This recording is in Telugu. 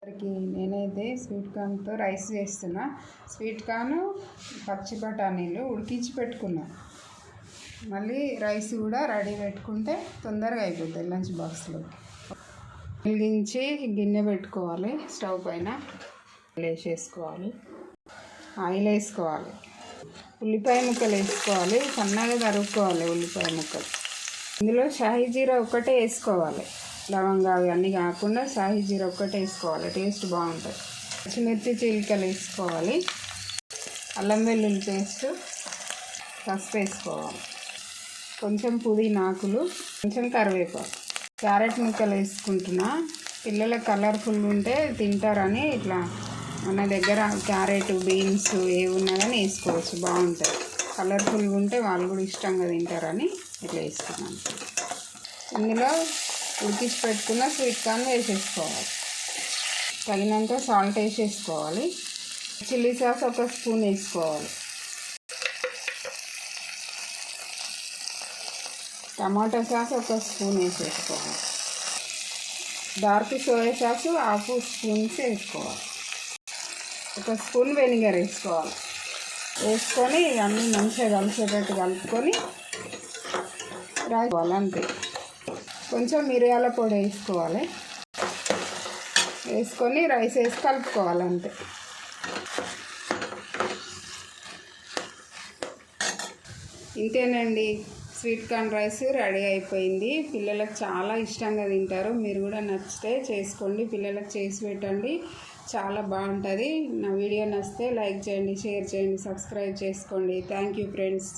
నేనైతే స్వీట్ కార్న్తో రైస్ చేస్తున్నా. స్వీట్ కార్న్ పచ్చి బఠానీలు ఉడికించి పెట్టుకున్నా. మళ్ళీ రైస్ కూడా రెడీ పెట్టుకుంటే తొందరగా అయిపోతుంది లంచ్ బాక్స్లో. వెలిగించి గిన్నె పెట్టుకోవాలి. స్టవ్ పైన వేసేసుకోవాలి. ఆయిల్ వేసుకోవాలి. ఉల్లిపాయ ముక్కలు వేసుకోవాలి. సన్నగా తరుక్కోవాలి ఉల్లిపాయ ముక్కలు. ఇందులో షాహీ జీరా ఒక్కటే వేసుకోవాలి. లవంగాలు అన్నీ కాకుండా షాహీ జీరా ఒక్కటే వేసుకోవాలి. టేస్ట్ బాగుంటుంది. పచ్చిమిర్చి చీలికలు వేసుకోవాలి. అల్లం వెల్లుల్లి పేస్ట్, పసుపు వేసుకోవాలి. కొంచెం పుదీనా ఆకులు, కొంచెం కరివేపాకు. క్యారెట్ ముక్కలు వేసుకుంటున్నా. పిల్లలకు కలర్ఫుల్ ఉంటే తింటారని ఇట్లా మన దగ్గర క్యారెట్, బీన్స్ ఏవి ఉన్నా కానీ వేసుకోవచ్చు, బాగుంటుంది. కలర్ఫుల్గా ఉంటే వాళ్ళు కూడా ఇష్టంగా తింటారని ఇట్లా వేసుకున్నాను. ఇందులో ఉడికించి పెట్టుకున్న స్వీట్ కార్న్ వేసేసుకోవాలి. తగినంత సాల్ట్ వేసేసుకోవాలి. చిల్లీ సాస్ ఒక స్పూన్ వేసుకోవాలి. టమాటా సాస్ ఒక స్పూన్ వేసేసుకోవాలి. Dark soya sauce half spoons వేసుకోవాలి. ఒక స్పూన్ వెనిగర్ వేసుకోవాలి. వేసుకొని అన్నీ మంచిగా కలిసేటట్టు కలుపుకొని రాసుకోవాలి. అంతే. కొంచెం మిరియాల పొడి వేసుకోవాలి. వేసుకొని రైస్ వేసి కలుపుకోవాలి. అంతే. ఇంతేనండి, స్వీట్ కార్న్ రైస్ రెడీ అయిపోయింది. పిల్లలకు చాలా ఇష్టంగా తింటారు. మీరు కూడా నచ్చితే చేసుకోండి, పిల్లలకు చేసి పెట్టండి. చాలా బాగుంటుంది. నా వీడియో నచ్చితే లైక్ చేయండి, షేర్ చేయండి, సబ్స్క్రైబ్ చేసుకోండి. Thank you friends.